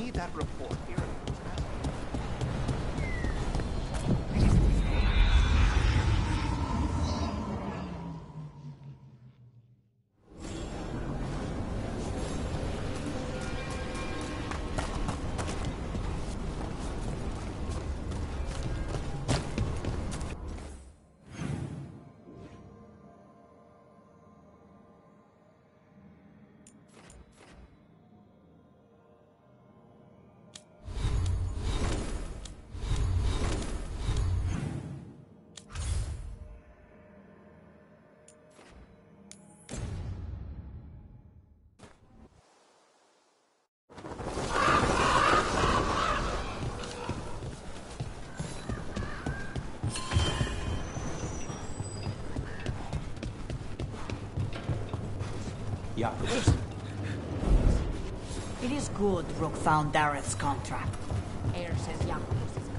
need that report here. It is good Rook found Dareth's contract. Air says Yakubus is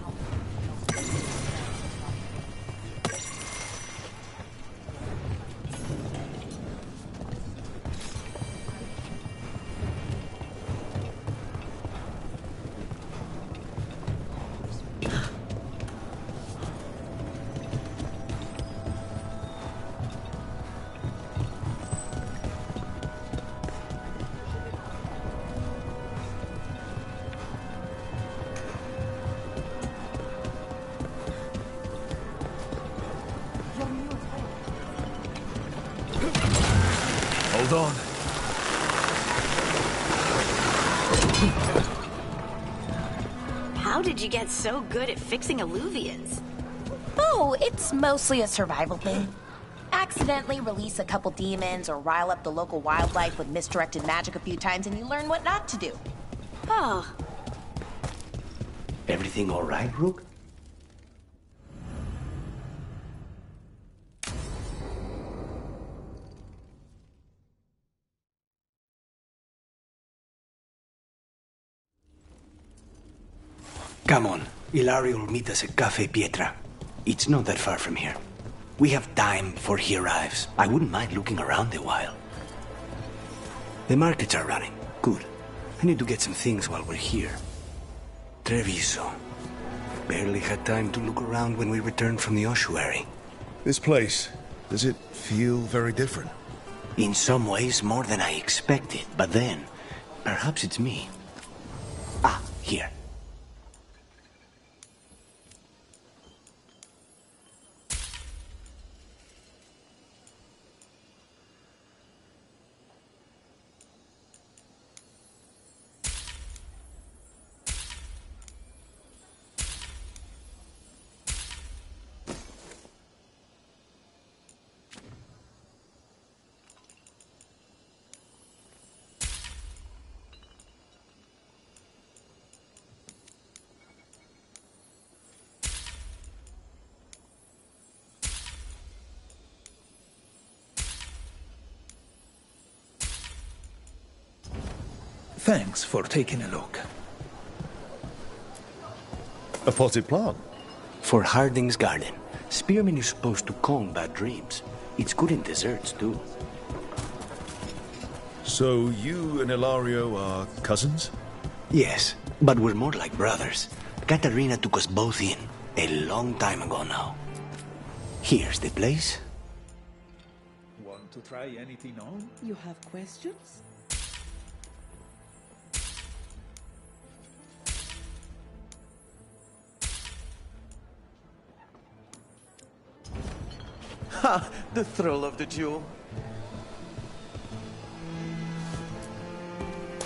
Hold on. How did you get so good at fixing alluvians? Oh, it's mostly a survival thing. Accidentally release a couple demons or rile up the local wildlife with misdirected magic a few times and you learn what not to do. Oh. Everything all right, Rook? Come on. Ilario will meet us at Cafe Pietra. It's not that far from here. We have time before he arrives. I wouldn't mind looking around a while. The markets are running. Good. I need to get some things while we're here. Treviso. Barely had time to look around when we returned from the ossuary. This place, does it feel very different? In some ways, more than I expected. But then, perhaps it's me. Ah, here. Thanks for taking a look. A potted plant? For Harding's garden. Spearmint is supposed to calm bad dreams. It's good in desserts, too. So you and Ilario are cousins? Yes, but we're more like brothers. Katarina took us both in, a long time ago now. Here's the place. Want to try anything on? You have questions? Ha! The thrill of the duel.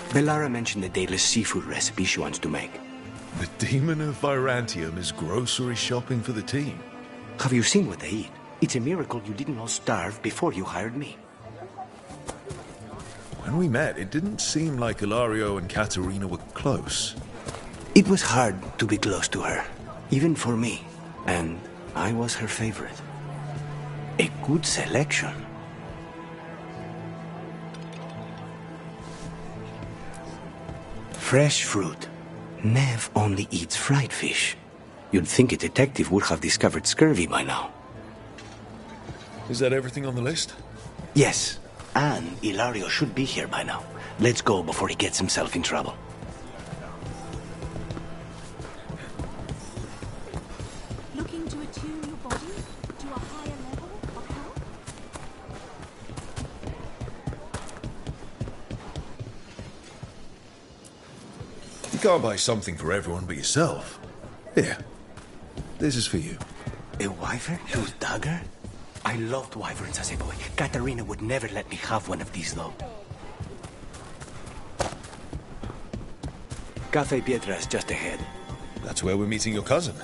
Bellara mentioned the dayless seafood recipe she wants to make. The Demon of Virantium is grocery shopping for the team. Have you seen what they eat? It's a miracle you didn't all starve before you hired me. When we met, it didn't seem like Ilario and Katarina were close. It was hard to be close to her, even for me, and I was her favorite. A good selection. Fresh fruit. Nev only eats fried fish. You'd think a detective would have discovered scurvy by now. Is that everything on the list? Yes, and Ilario should be here by now. Let's go before he gets himself in trouble. You can't buy something for everyone but yourself. Here. This is for you. A wyvern with dagger? I loved wyverns as a boy. Katarina would never let me have one of these, though. Cafe Pietra is just ahead. That's where we're meeting your cousin.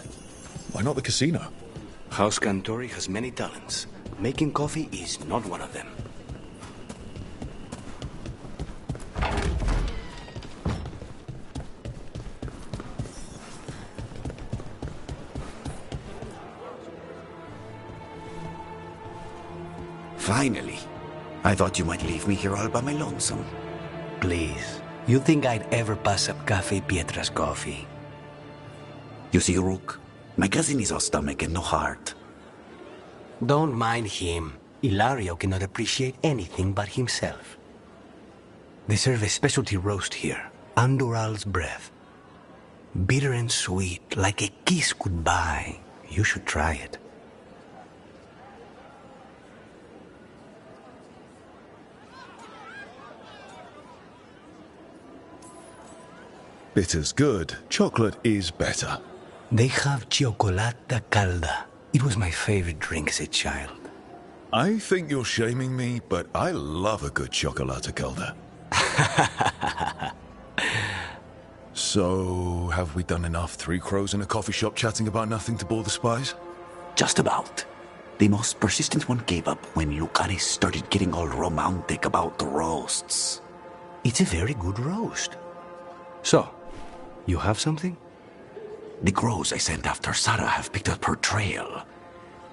Why not the casino? House Cantori has many talents. Making coffee is not one of them. Finally. I thought you might leave me here all by my lonesome. Please. You think I'd ever pass up Cafe Pietra's coffee? You see, Rook, my cousin is all stomach and no heart. Don't mind him. Ilario cannot appreciate anything but himself. They serve a specialty roast here, Andoral's breath. Bitter and sweet, like a kiss goodbye. You should try it. Bitter's good. Chocolate is better. They have Cioccolata Calda. It was my favorite drink as a child. I think you're shaming me, but I love a good chocolate calda. So, have we done enough Three Crows in a coffee shop chatting about nothing to bore the spies? Just about. The most persistent one gave up when Lucaris started getting all romantic about the roasts. It's a very good roast. So, you have something? The crows I sent after Sarah have picked up her trail.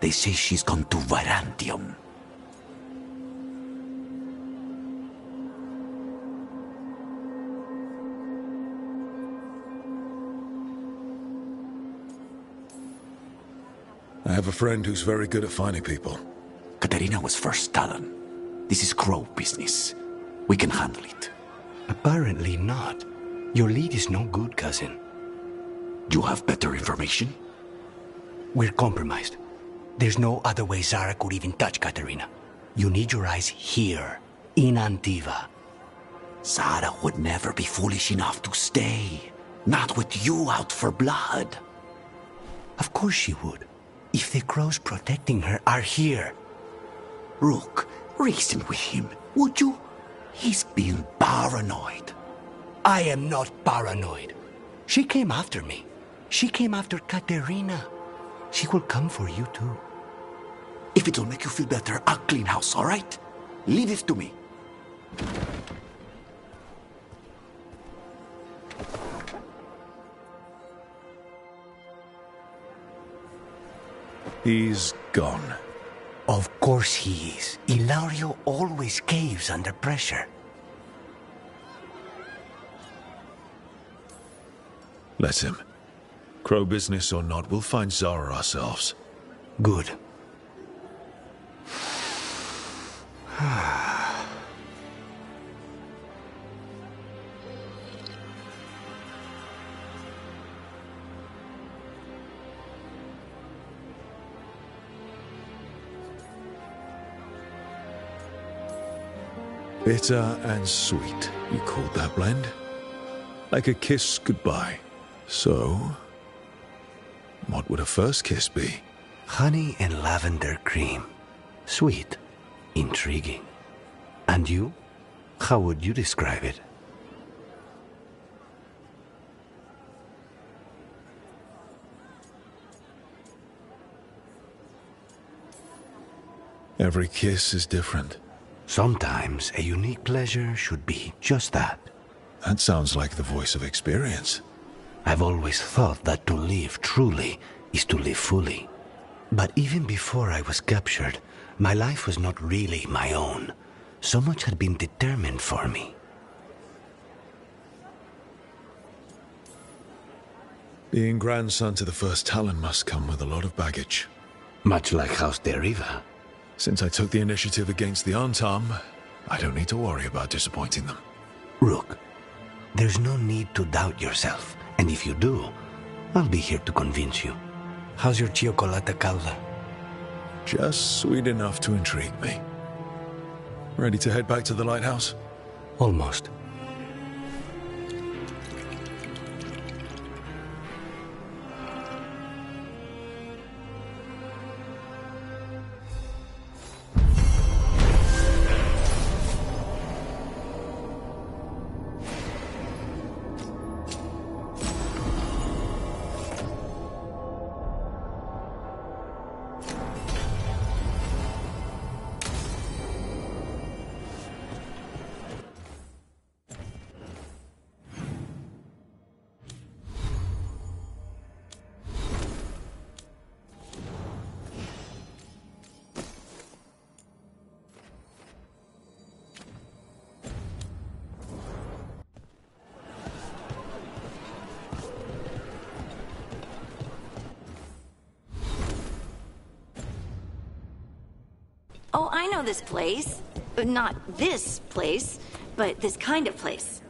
They say she's gone to Virantium. I have a friend who's very good at finding people. Katerina was first Talon. This is crow business. We can handle it. Apparently not. Your lead is no good, cousin. You have better information? We're compromised. There's no other way Zara could even touch Katerina. You need your eyes here, in Antiva. Zara would never be foolish enough to stay. Not with you out for blood. Of course she would. If the crows protecting her are here. Rook, reason with him, would you? He's being paranoid. I am not paranoid. She came after me. She came after Katerina. She will come for you too. If it'll make you feel better, I'll clean house, all right? Leave it to me. He's gone. Of course he is. Ilario always caves under pressure. Let him. Crow business or not, we'll find Zara ourselves. Good. Bitter and sweet, you called that blend? Like a kiss goodbye. So, what would a first kiss be? Honey and lavender cream. Sweet. Intriguing. And you? How would you describe it? Every kiss is different. Sometimes a unique pleasure should be just that. That sounds like the voice of experience. I've always thought that to live truly is to live fully. But even before I was captured, my life was not really my own. So much had been determined for me. Being grandson to the first Talon must come with a lot of baggage. Much like House Deriva. Since I took the initiative against the Antam, I don't need to worry about disappointing them. Rook, there's no need to doubt yourself. And if you do, I'll be here to convince you. How's your Cioccolata Calda? Just sweet enough to intrigue me. Ready to head back to the lighthouse? Almost. I know this place. Not this place, but this kind of place.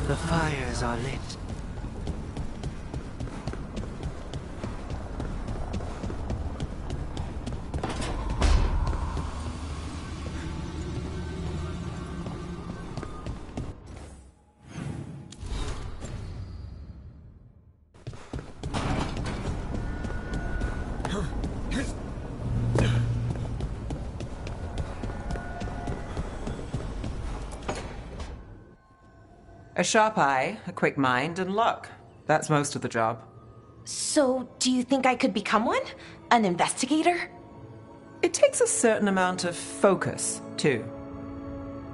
The fires are lit. A sharp eye, a quick mind, and luck. That's most of the job. So, do you think I could become one? An investigator? It takes a certain amount of focus, too.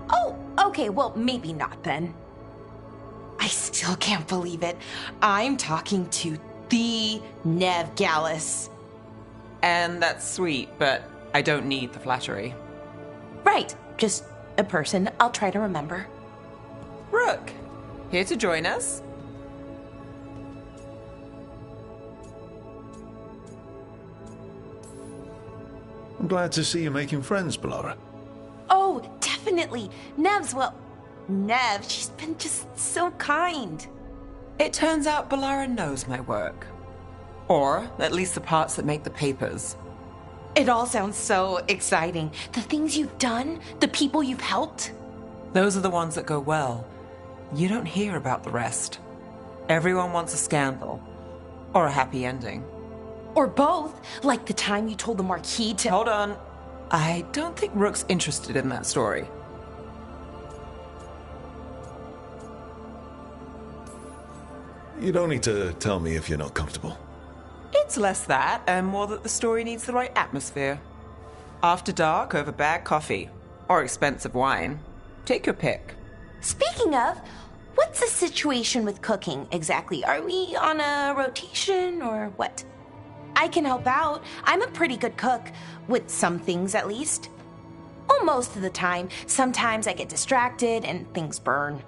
Oh, okay, well, maybe not then. I still can't believe it. I'm talking to the Nev Gallus. And that's sweet, but I don't need the flattery. Right, just a person I'll try to remember. Rook, here to join us? I'm glad to see you making friends, Bellara. Oh, definitely. Nev, she's been just so kind. It turns out Bellara knows my work. Or at least the parts that make the papers. It all sounds so exciting. The things you've done, the people you've helped. Those are the ones that go well. You don't hear about the rest. Everyone wants a scandal. Or a happy ending. Or both, like the time you told the Marquis to— Hold on. I don't think Rook's interested in that story. You don't need to tell me if you're not comfortable. It's less that, and more that the story needs the right atmosphere. After dark over bad coffee. Or expensive wine. Take your pick. Speaking of, what's the situation with cooking exactly? Are we on a rotation or what? I can help out. I'm a pretty good cook, with some things at least. Well, most of the time. Sometimes I get distracted and things burn.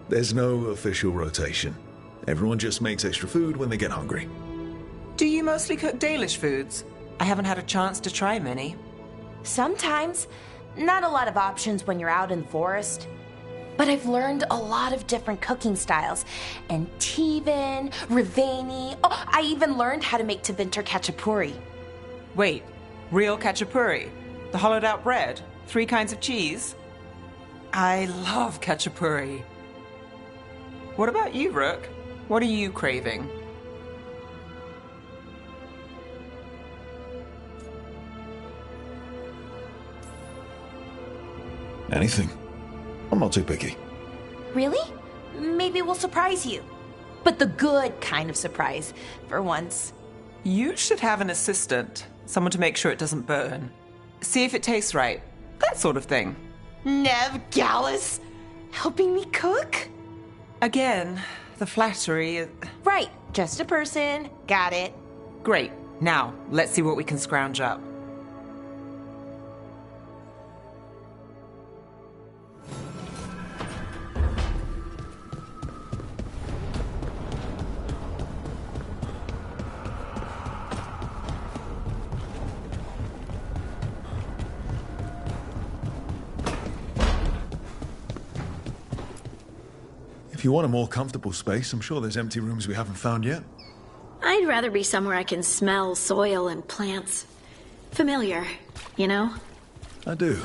There's no official rotation. Everyone just makes extra food when they get hungry. Do you mostly cook Dalish foods? I haven't had a chance to try many. Sometimes. Not a lot of options when you're out in the forest. But I've learned a lot of different cooking styles. Antivan, Rivani. Oh, I even learned how to make Tevinter Khachapuri. Wait, real khachapuri? The hollowed out bread? 3 kinds of cheese? I love khachapuri. What about you, Rook? What are you craving? Anything. I'm not too picky. Really? Maybe we'll surprise you. But the good kind of surprise, for once. You should have an assistant. Someone to make sure it doesn't burn. See if it tastes right. That sort of thing. Nev Gallus? Helping me cook? Again, the flattery. Right, just a person. Got it. Great. Now, let's see what we can scrounge up. If you want a more comfortable space, I'm sure there's empty rooms we haven't found yet. I'd rather be somewhere I can smell soil and plants. Familiar, you know? I do.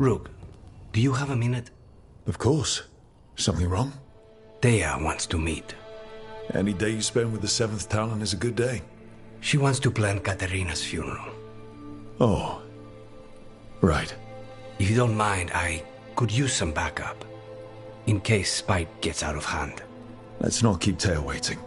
Rook, do you have a minute? Of course. Something wrong? Thea wants to meet. Any day you spend with the 7th Talon is a good day. She wants to plan Katerina's funeral. Oh. Right. If you don't mind, I could use some backup. In case Spite gets out of hand. Let's not keep Taya waiting.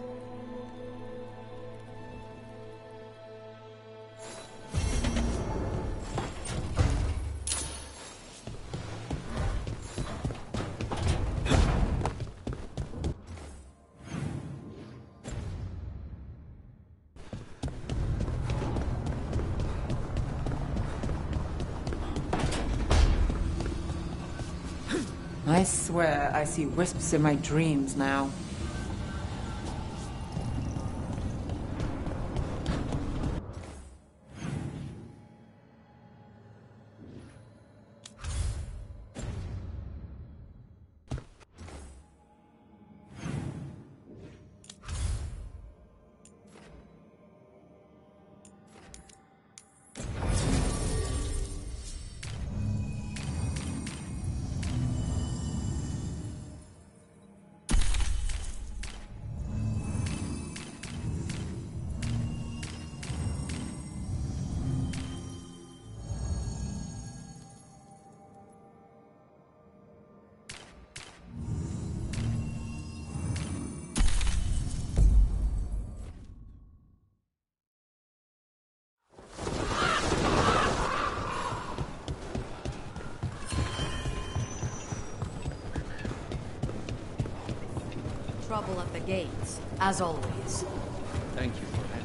I swear I see wisps in my dreams now. Trouble at the gates, as always. Thank you for that.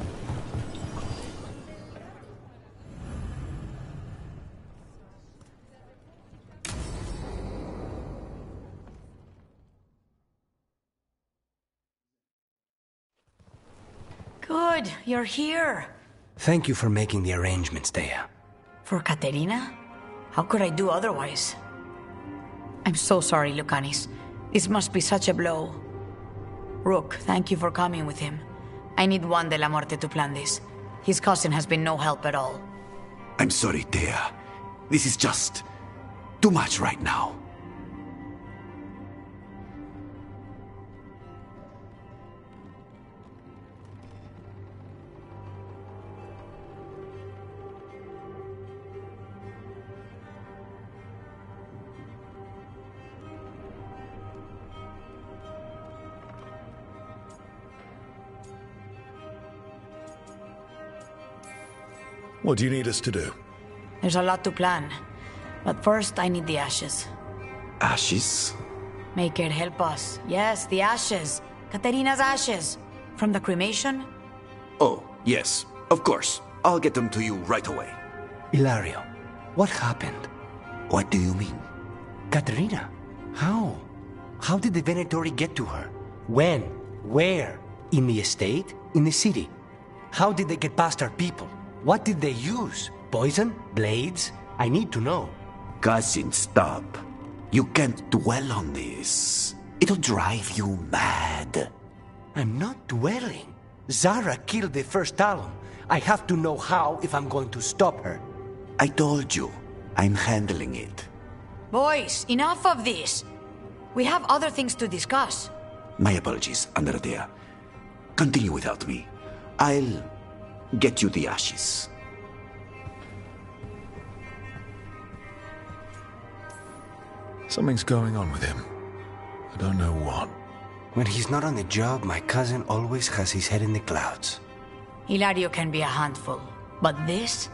Good, you're here. Thank you for making the arrangements, Thea. For Katerina? How could I do otherwise? I'm so sorry, Lucanis. This must be such a blow. Rook, thank you for coming with him. I need Juan de la Muerte to plan this. His cousin has been no help at all. I'm sorry, Thea. This is just too much right now. What do you need us to do? There's a lot to plan. But first, I need the ashes. Ashes? Make it help us. Yes, the ashes. Katerina's ashes. From the cremation? Oh, yes. Of course. I'll get them to you right away. Ilario, what happened? What do you mean? Katerina, how? How did the Venatori get to her? When? Where? In the estate? In the city? How did they get past our people? What did they use? Poison? Blades? I need to know. Cousin, stop. You can't dwell on this. It'll drive you mad. I'm not dwelling. Zara killed the first Talon. I have to know how if I'm going to stop her. I told you. I'm handling it. Boys, enough of this. We have other things to discuss. My apologies, Andrea. Continue without me. I'll get you the ashes. Something's going on with him. I don't know what. When he's not on the job, my cousin always has his head in the clouds. Hilario can be a handful. But this?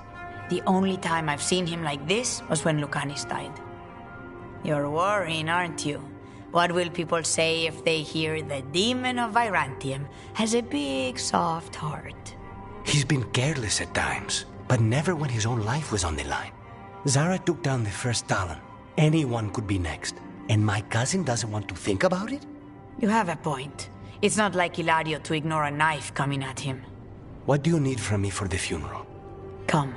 The only time I've seen him like this was when Lucanis died. You're worrying, aren't you? What will people say if they hear the demon of Virantium has a big, soft heart? He's been careless at times, but never when his own life was on the line. Zara took down the first Talon. Anyone could be next. And my cousin doesn't want to think about it? You have a point. It's not like Hilario to ignore a knife coming at him. What do you need from me for the funeral? Come.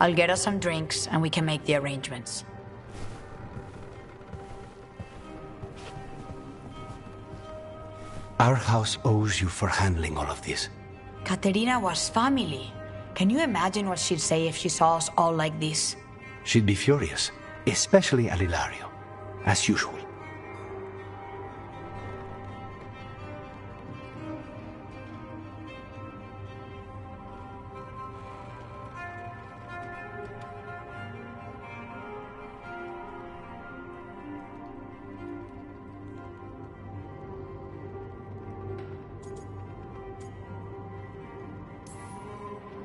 I'll get us some drinks and we can make the arrangements. Our house owes you for handling all of this. Katerina was family. Can you imagine what she'd say if she saw us all like this? She'd be furious. especially at Ilario, as usual.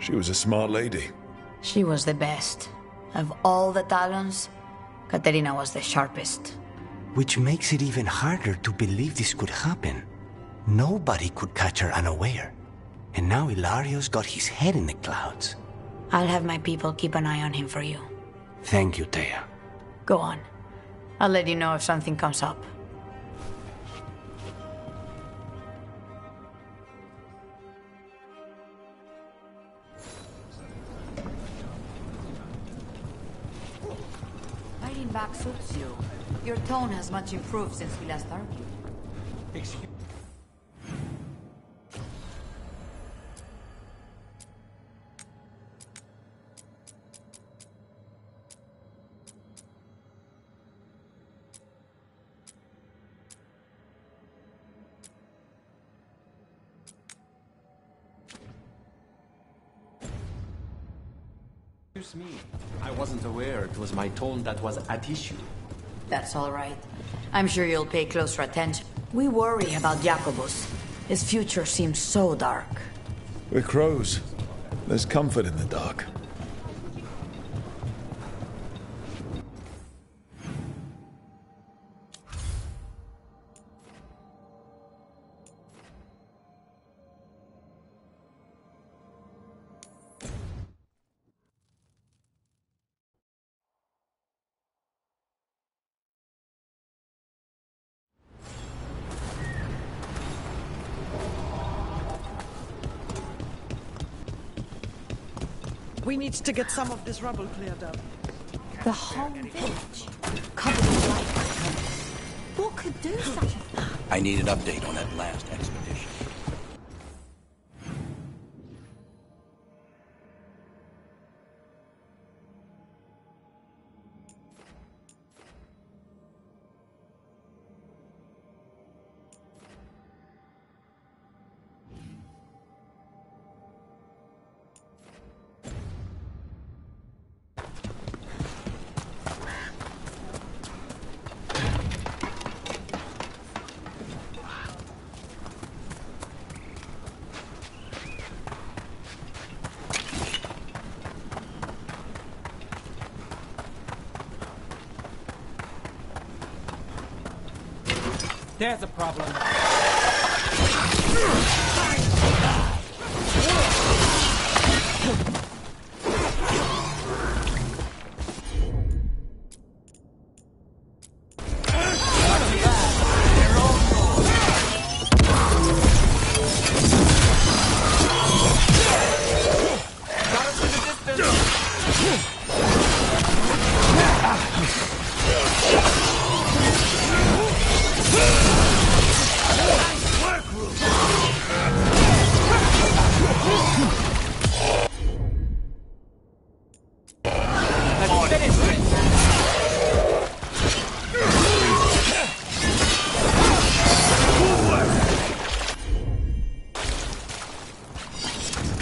She was a smart lady. She was the best. Of all the Talons, Katerina was the sharpest. Which makes it even harder to believe this could happen. Nobody could catch her unaware. And now Ilario's got his head in the clouds. I'll have my people keep an eye on him for you. Thank you, Thea. Go on. I'll let you know if something comes up. Fighting back suits you. Your tone has much improved since we last argued. Excuse me. I wasn't aware it was my tone that was at issue. That's all right. I'm sure you'll pay closer attention. We worry about Jacobus. His future seems so dark. We're crows. There's comfort in the dark. We need to get some of this rubble cleared up. The whole village, covered in light. Who could do such a thing? I need an update on that last expedition. There's a problem.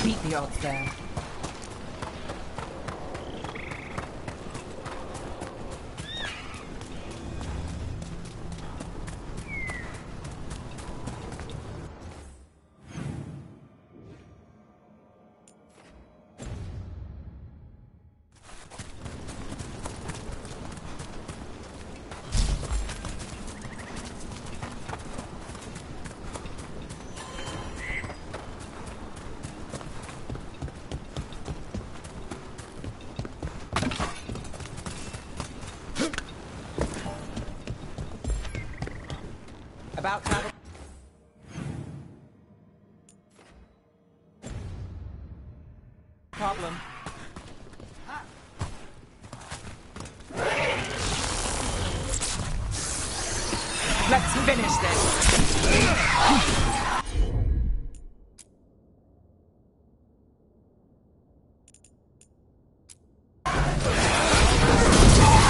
Beat the odds there. About to have a problem. Let's finish this.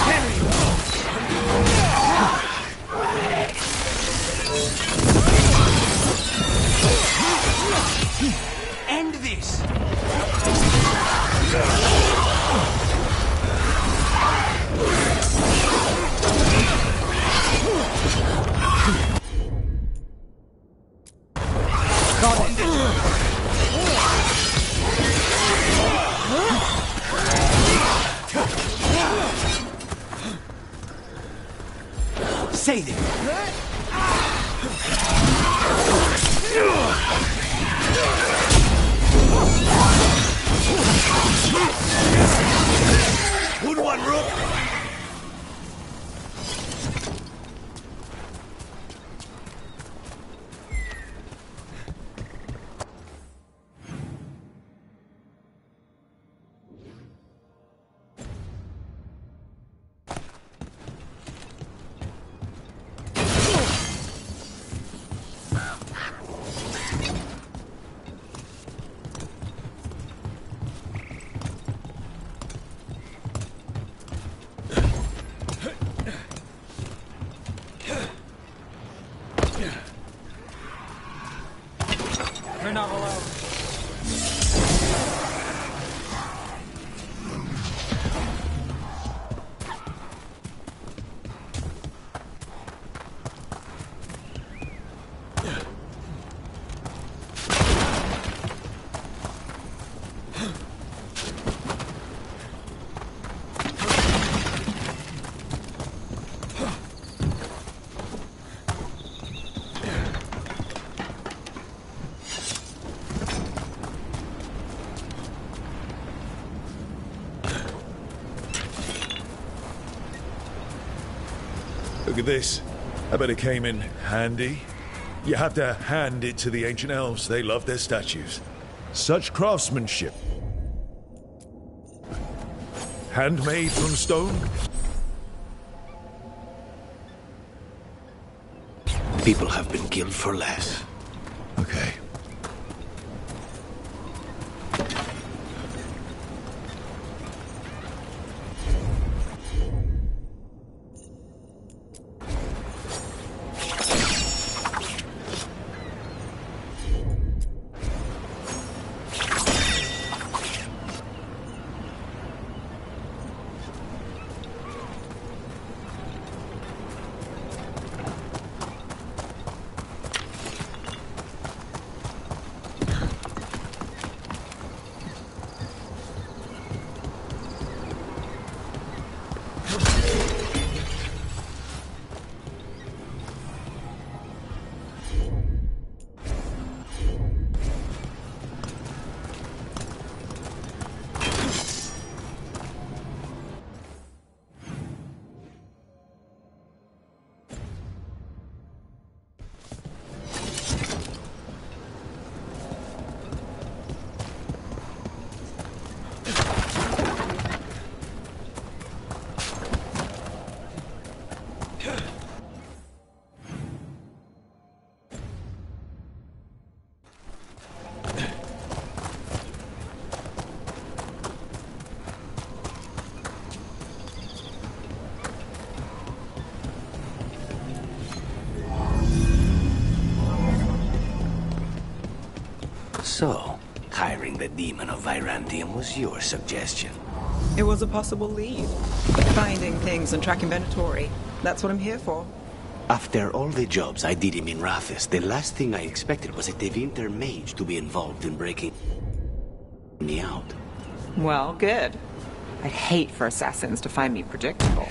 Very Say them. Good one, Rook. You're not alone. Look at this. I bet it came in handy. You have to hand it to the ancient elves. They love their statues. Such craftsmanship. Handmade from stone? People have been killed for less. Okay. So, hiring the demon of Virantium was your suggestion. It was a possible lead. Finding things and tracking Venatori. That's what I'm here for. After all the jobs I did in Minrathis, the last thing I expected was a Tevinter mage to be involved in breaking me out. Well, good. I'd hate for assassins to find me predictable.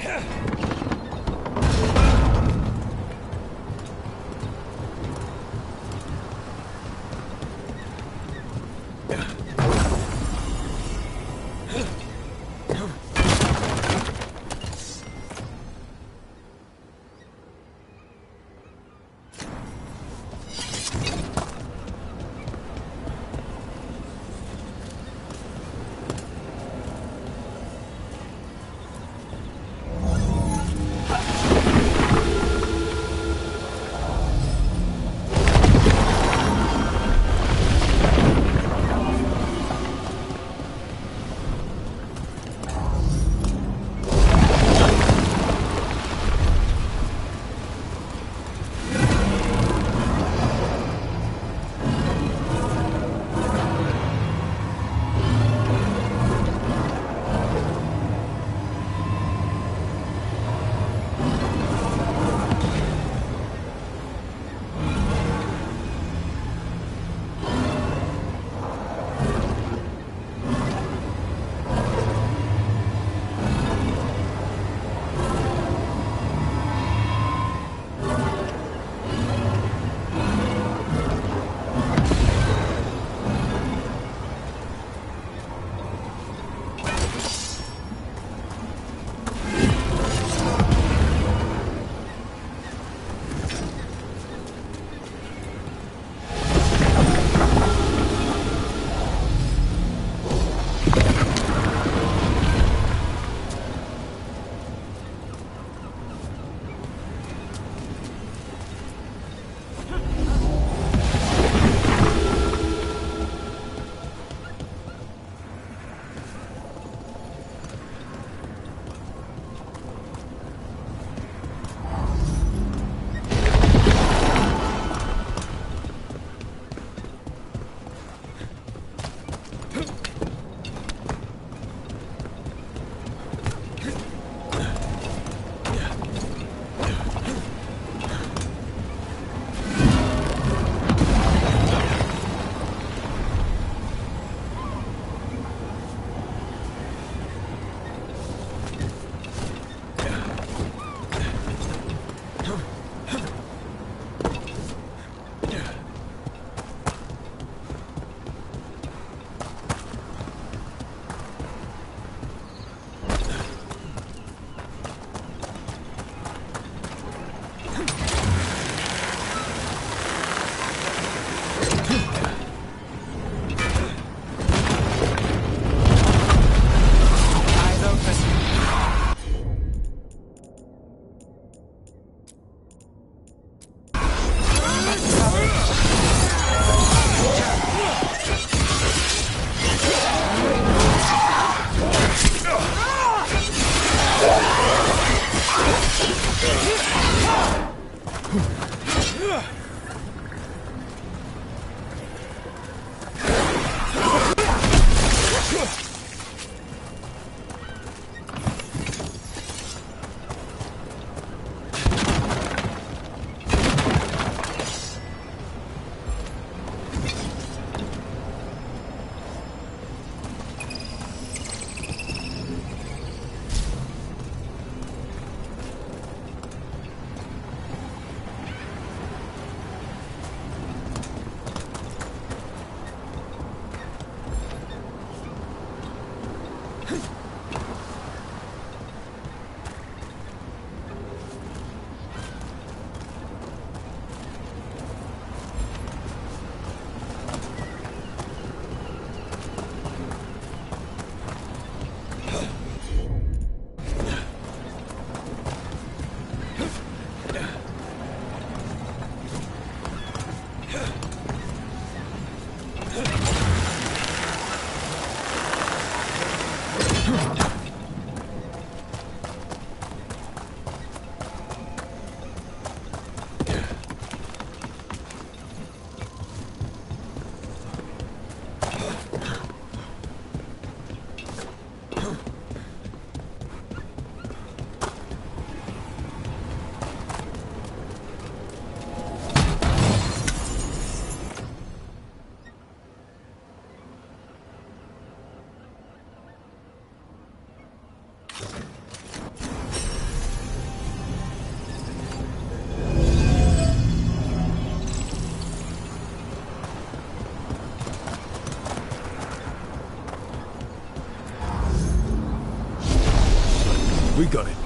We got it.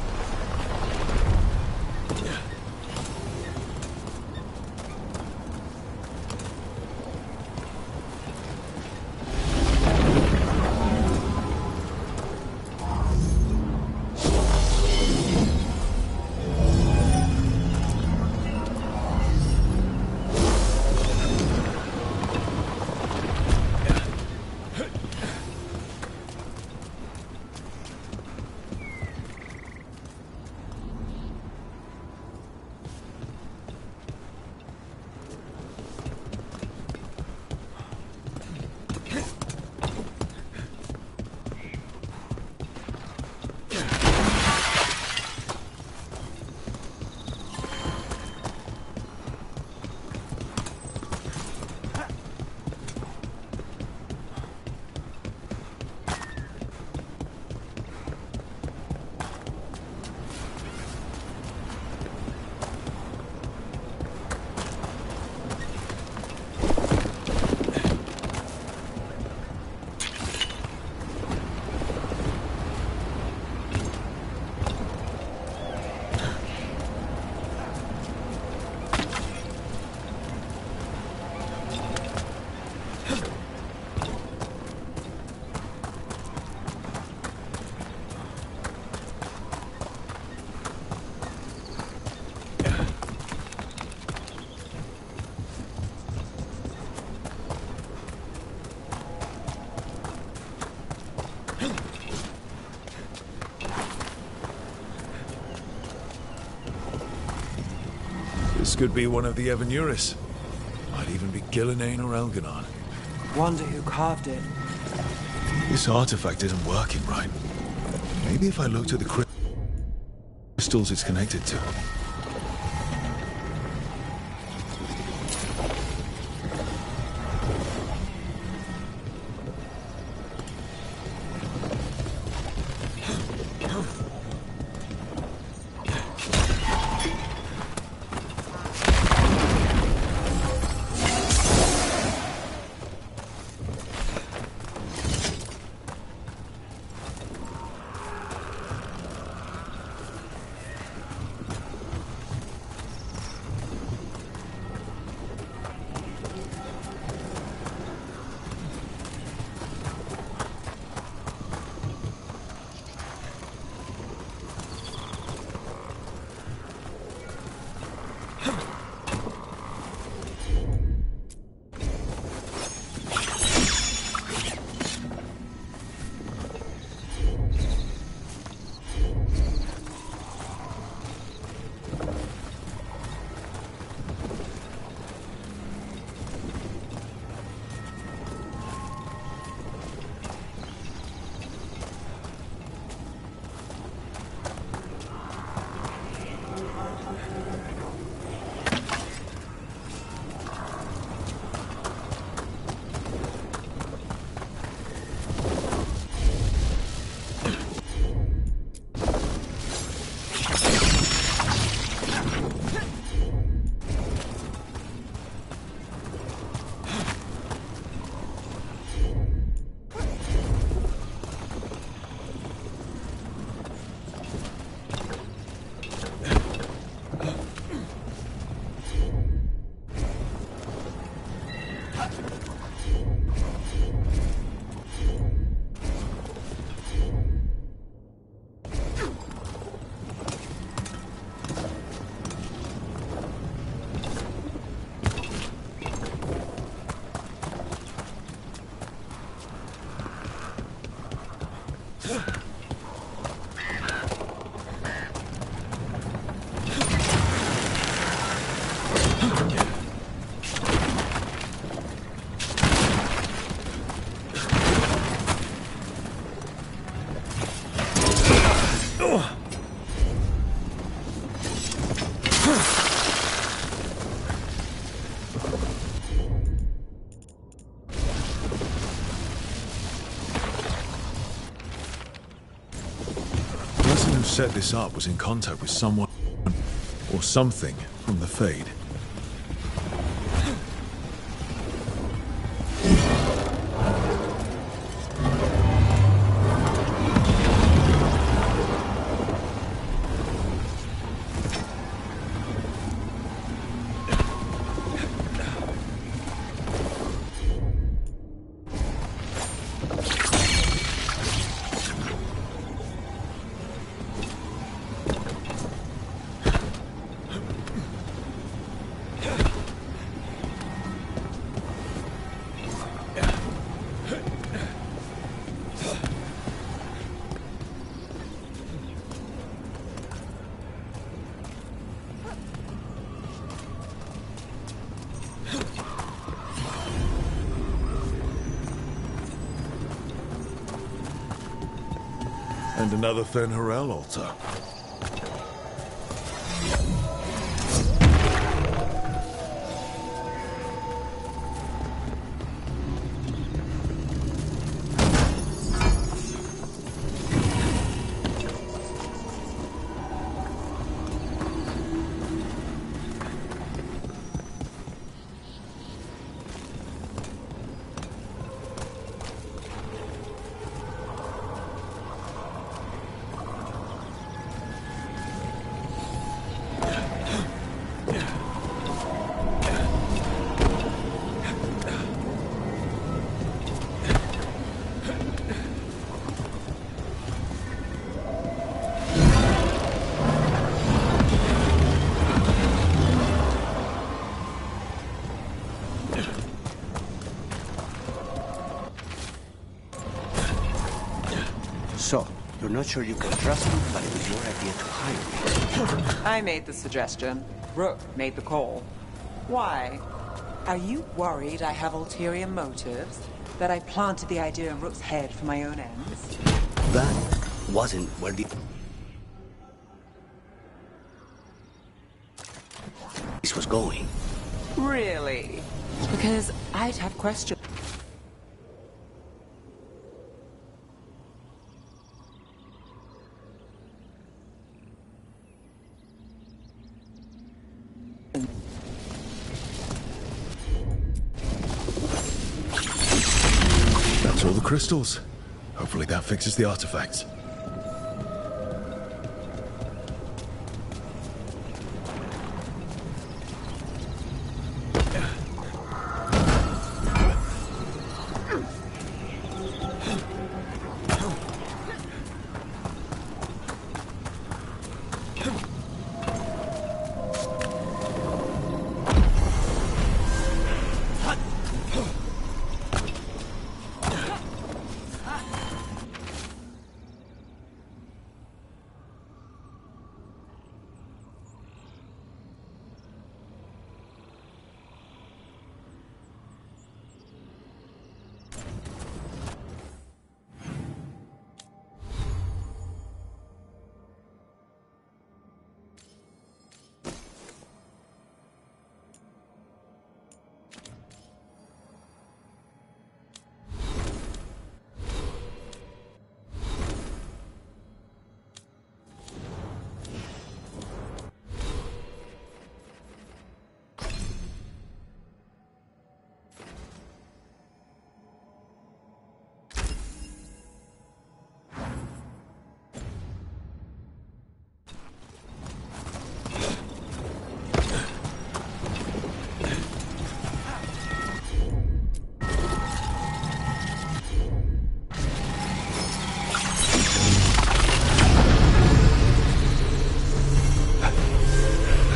This could be one of the Evanuris. Might even be Gillenane or Elganon. Wonder who carved it. This artifact isn't working right. Maybe if I looked at the crystals it's connected to. Set this up was in contact with someone or something from the Fade. And another Fen'Harel altar. So, you're not sure you can trust me, but it was your idea to hire me. I made the suggestion. Rook made the call. Why? Are you worried I have ulterior motives? That I planted the idea in Rook's head for my own ends? That wasn't where this was going. Really? Because I'd have questions. That's all the crystals. Hopefully that fixes the artifacts.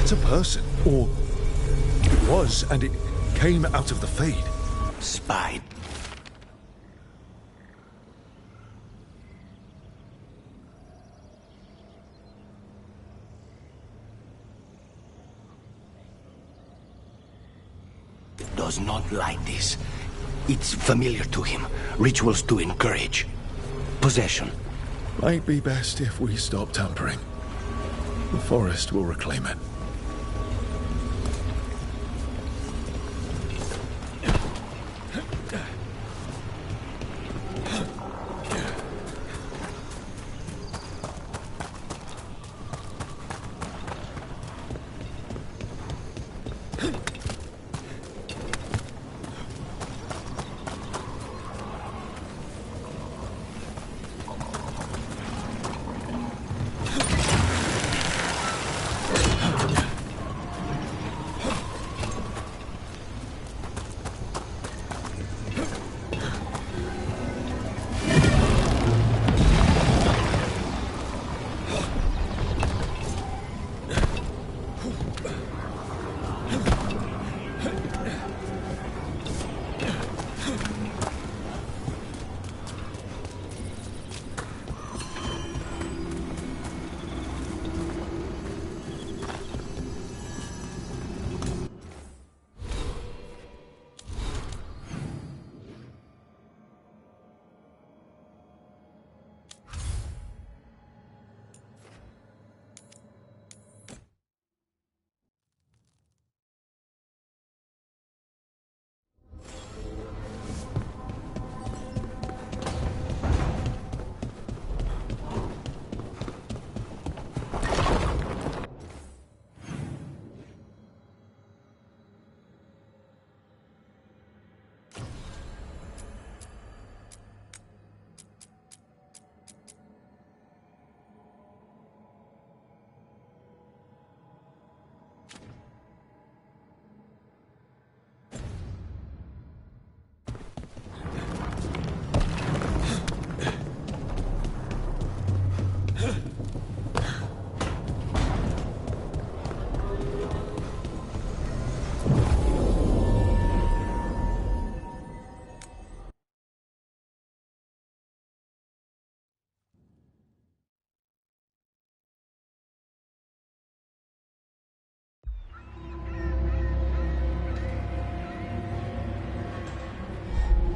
That's a person, or it was, and it came out of the Fade. Spy. does not like this. It's familiar to him. Rituals to encourage. Possession. Might be best if we stop tampering. The forest will reclaim it.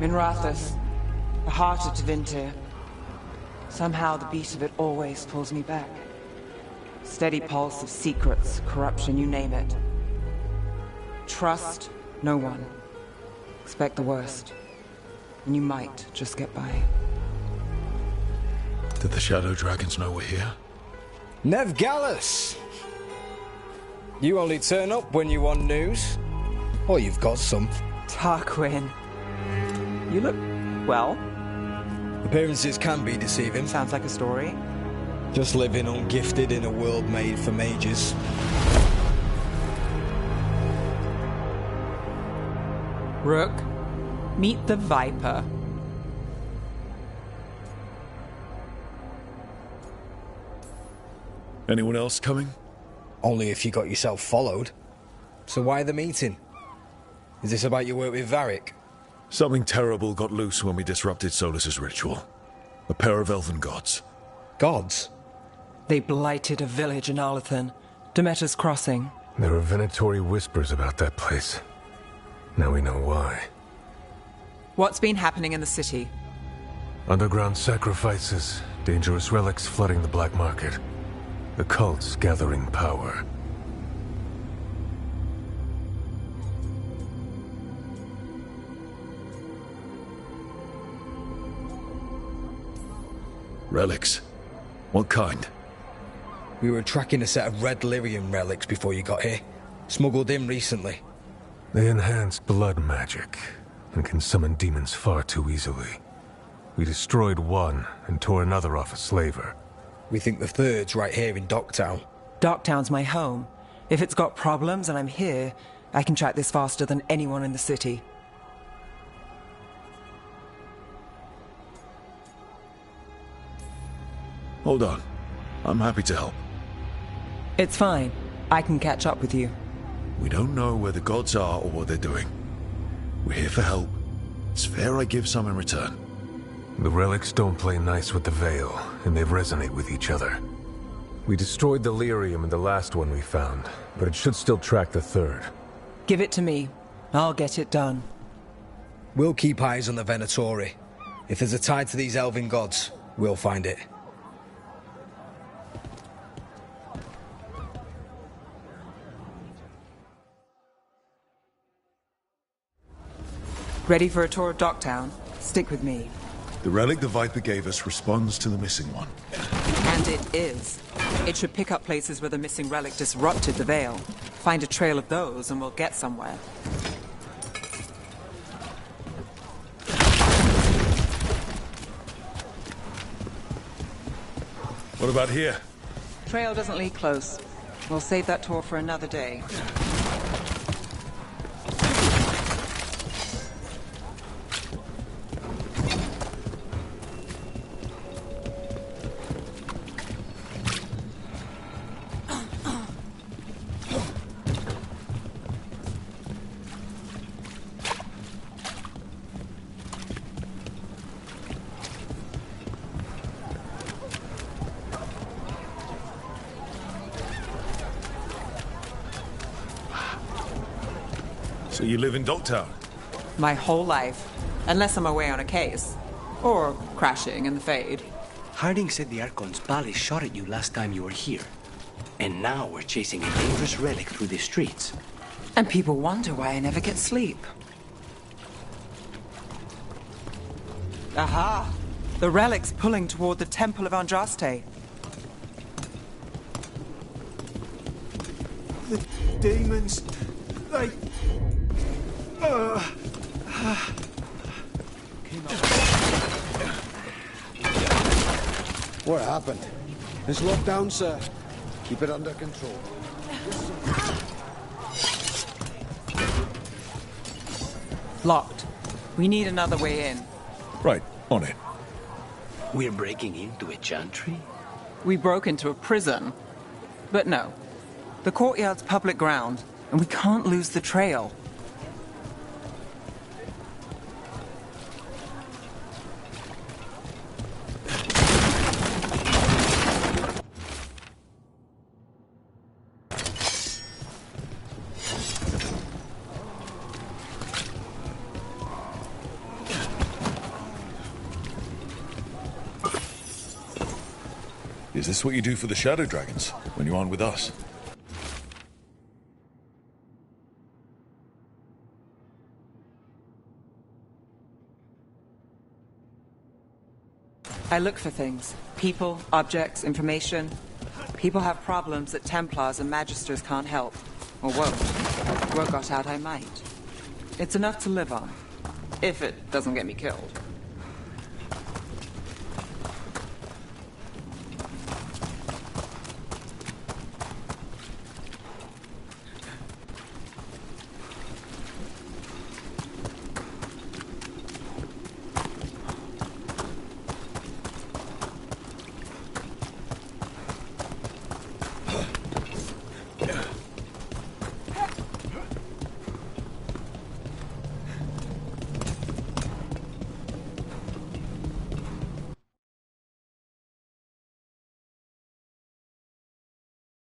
Minrathous, the heart of Tevinter. Somehow the beat of it always pulls me back. Steady pulse of secrets, corruption, you name it. Trust no one. Expect the worst. And you might just get by. Did the Shadow Dragons know we're here? Nev Gallus! You only turn up when you want news. Or you've got some. Tarquin. You look... well. Appearances can be deceiving. Sounds like a story. Just living ungifted in a world made for mages. Rook, meet the Viper. Anyone else coming? Only if you got yourself followed. So why the meeting? Is this about your work with Varric? Something terrible got loose when we disrupted Solus's ritual. A pair of elven gods. Gods? They blighted a village in Arlathan, Demeter's Crossing. There are venatory whispers about that place. Now we know why. What's been happening in the city? Underground sacrifices, dangerous relics flooding the black market. The cults gathering power. Relics? What kind? We were tracking a set of red lyrium relics before you got here. Smuggled in recently. They enhance blood magic and can summon demons far too easily. We destroyed one and tore another off a slaver. We think the third's right here in Docktown. Docktown's my home. If it's got problems and I'm here, I can track this faster than anyone in the city. Hold on. I'm happy to help. It's fine. I can catch up with you. We don't know where the gods are or what they're doing. We're here for help. It's fair I give some in return. The relics don't play nice with the Veil, and they resonate with each other. We destroyed the lyrium in the last one we found, but it should still track the third. Give it to me. I'll get it done. We'll keep eyes on the Venatori. If there's a tie to these elven gods, we'll find it. Ready for a tour of Docktown? Stick with me. The relic the Viper gave us responds to the missing one. And it is. It should pick up places where the missing relic disrupted the Veil. Find a trail of those and we'll get somewhere. What about here? Trail doesn't lead close. We'll save that tour for another day. So you live in Docktown? My whole life. Unless I'm away on a case. Or crashing in the Fade. Harding said the Archon's palace shot at you last time you were here. And now we're chasing a dangerous relic through the streets. And people wonder why I never get sleep. Aha! The relic's pulling toward the Temple of Andraste. The demons... they... What happened? It's locked down, sir. Keep it under control. Locked. We need another way in. Right, on it. We're breaking into a chantry? We broke into a prison. But no. The courtyard's public ground, and we can't lose the trail. Is this what you do for the Shadow Dragons, when you aren't with us? I look for things. People, objects, information. People have problems that Templars and Magisters can't help. Or won't. Word got out I might. It's enough to live on. If it doesn't get me killed.